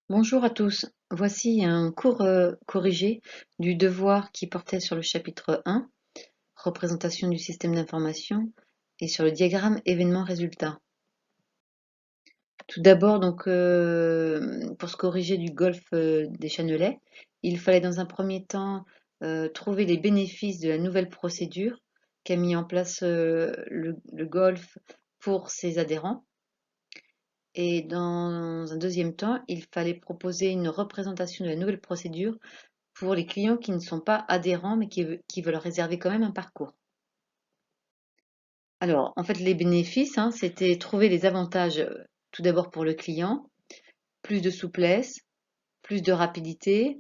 Bonjour à tous. Voici un cours corrigé du devoir qui portait sur le chapitre 1, représentation du système d'information, et sur le diagramme événement-résultat. Tout d'abord, pour se corriger du golfe des Channelais, il fallait dans un premier temps trouver les bénéfices de la nouvelle procédure qu'a mis en place le golfe pour ses adhérents. Et dans un deuxième temps, il fallait proposer une représentation de la nouvelle procédure pour les clients qui ne sont pas adhérents mais qui veulent réserver quand même un parcours. Alors, en fait, les bénéfices, c'était trouver les avantages tout d'abord pour le client, plus de souplesse, plus de rapidité,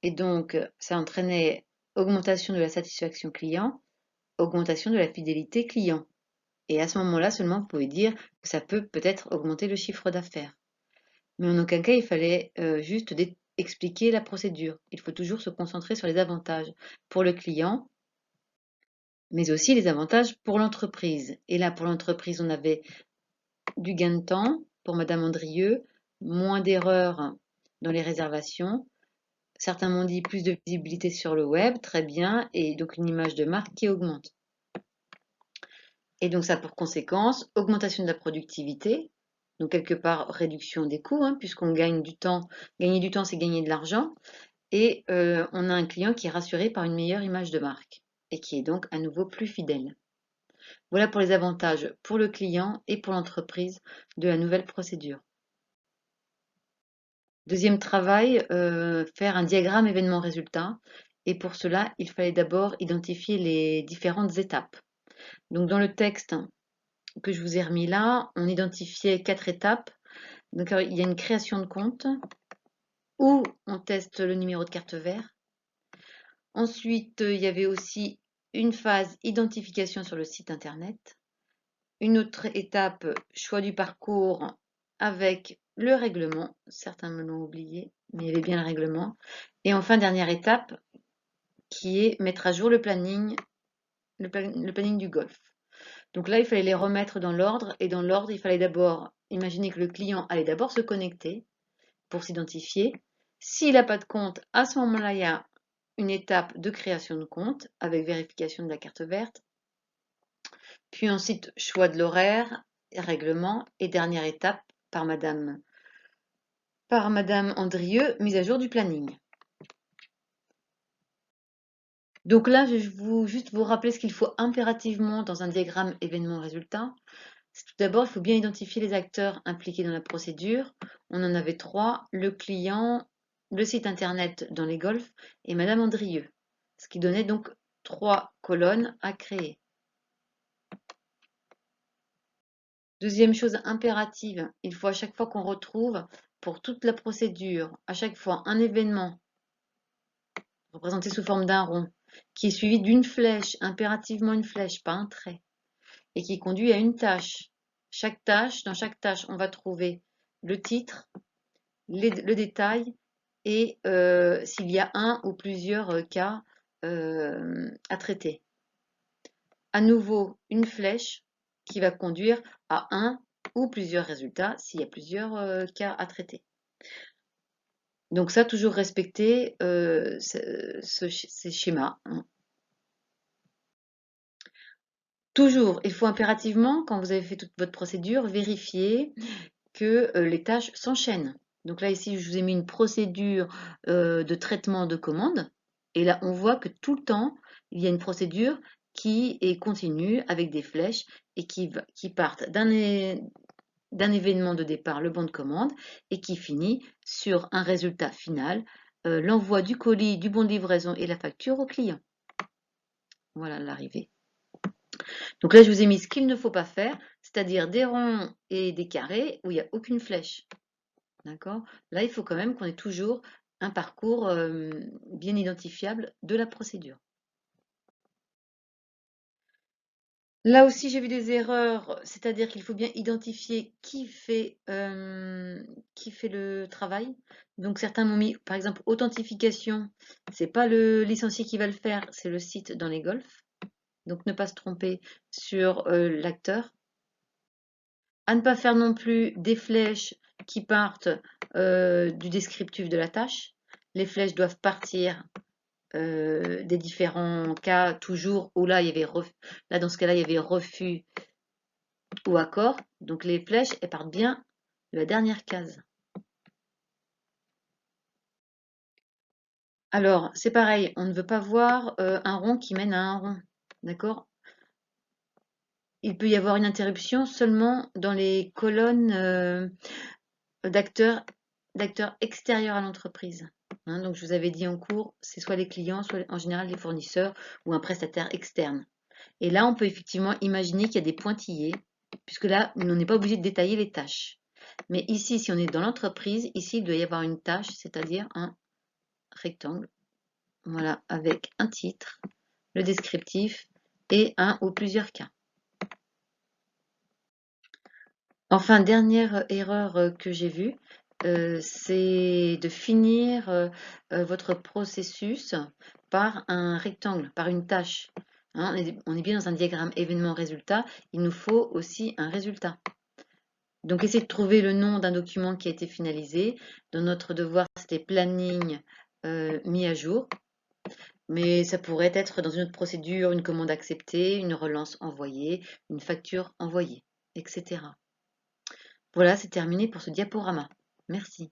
et donc ça entraînait augmentation de la satisfaction client, augmentation de la fidélité client. Et à ce moment-là seulement, vous pouvez dire que ça peut peut-être augmenter le chiffre d'affaires. Mais en aucun cas, il fallait juste expliquer la procédure. Il faut toujours se concentrer sur les avantages pour le client, mais aussi les avantages pour l'entreprise. Et là, pour l'entreprise, on avait du gain de temps pour Madame Andrieux, moins d'erreurs dans les réservations. Certains m'ont dit plus de visibilité sur le web, très bien, et donc une image de marque qui augmente. Et donc ça a pour conséquence augmentation de la productivité, donc quelque part réduction des coûts, puisqu'on gagne du temps. Gagner du temps, c'est gagner de l'argent. Et on a un client qui est rassuré par une meilleure image de marque et qui est donc à nouveau plus fidèle. Voilà pour les avantages pour le client et pour l'entreprise de la nouvelle procédure. Deuxième travail, faire un diagramme événement-résultat. Et pour cela, il fallait d'abord identifier les différentes étapes. Donc dans le texte que je vous ai remis là, on identifiait 4 étapes. Donc il y a une création de compte où on teste le numéro de carte vert. Ensuite, il y avait aussi une phase identification sur le site internet. Une autre étape, choix du parcours avec le règlement. Certains me l'ont oublié, mais il y avait bien le règlement. Et enfin, dernière étape, qui est mettre à jour le planning du golf. Donc là, il fallait les remettre dans l'ordre. Et dans l'ordre, il fallait d'abord imaginer que le client allait d'abord se connecter pour s'identifier. S'il n'a pas de compte, à ce moment-là, il y a une étape de création de compte avec vérification de la carte verte. Puis ensuite, choix de l'horaire, règlement. Et dernière étape, par Madame Andrieux, mise à jour du planning. Donc là, je vais juste vous rappeler ce qu'il faut impérativement dans un diagramme événement-résultat. Tout d'abord, il faut bien identifier les acteurs impliqués dans la procédure. On en avait 3, le client, le site internet dans les golfs et Madame Andrieux. Ce qui donnait donc 3 colonnes à créer. Deuxième chose impérative, il faut à chaque fois qu'on retrouve, pour toute la procédure, à chaque fois un événement représenté sous forme d'un rond, qui est suivi d'une flèche, impérativement une flèche, pas un trait, et qui conduit à une tâche. Dans chaque tâche, on va trouver le titre, le détail et s'il y a un ou plusieurs cas à traiter. À nouveau, une flèche qui va conduire à un ou plusieurs résultats s'il y a plusieurs cas à traiter. Donc ça, toujours respecter ces schémas. Toujours, il faut impérativement, quand vous avez fait toute votre procédure, vérifier que les tâches s'enchaînent. Donc là, ici, je vous ai mis une procédure de traitement de commande. Et là, on voit que tout le temps, il y a une procédure qui est continue avec des flèches et qui partent d'un événement de départ, le bon de commande, et qui finit sur un résultat final, l'envoi du colis, du bon de livraison et la facture au client. Voilà l'arrivée. Donc là, je vous ai mis ce qu'il ne faut pas faire, c'est-à-dire des ronds et des carrés où il n'y a aucune flèche. D'accord? Là, il faut quand même qu'on ait toujours un parcours bien identifiable de la procédure. Là aussi, j'ai vu des erreurs, c'est-à-dire qu'il faut bien identifier qui fait le travail. Donc certains m'ont mis, par exemple, authentification. C'est pas le licencié qui va le faire, c'est le site dans les golfs. Donc ne pas se tromper sur l'acteur. À ne pas faire non plus des flèches qui partent du descriptif de la tâche. Les flèches doivent partir des différents cas, toujours où là, il y avait là dans ce cas-là, il y avait refus ou accord. Donc les flèches, elles partent bien de la dernière case. Alors, c'est pareil, on ne veut pas voir un rond qui mène à un rond. D'accord? Il peut y avoir une interruption seulement dans les colonnes d'acteurs extérieurs à l'entreprise. Hein, donc, je vous avais dit en cours, c'est soit les clients, soit en général les fournisseurs ou un prestataire externe. Et là, on peut effectivement imaginer qu'il y a des pointillés, puisque là, on n'est pas obligé de détailler les tâches. Mais ici, si on est dans l'entreprise, ici, il doit y avoir une tâche, c'est-à-dire un rectangle, voilà, avec un titre, le descriptif et un ou plusieurs cas. Enfin, dernière erreur que j'ai vue, c'est de finir votre processus par un rectangle, par une tâche. Hein, on est bien dans un diagramme événement-résultat, il nous faut aussi un résultat. Donc, essayez de trouver le nom d'un document qui a été finalisé. Dans notre devoir, c'était planning mis à jour. Mais ça pourrait être dans une autre procédure, une commande acceptée, une relance envoyée, une facture envoyée, etc. Voilà, c'est terminé pour ce diaporama. Merci.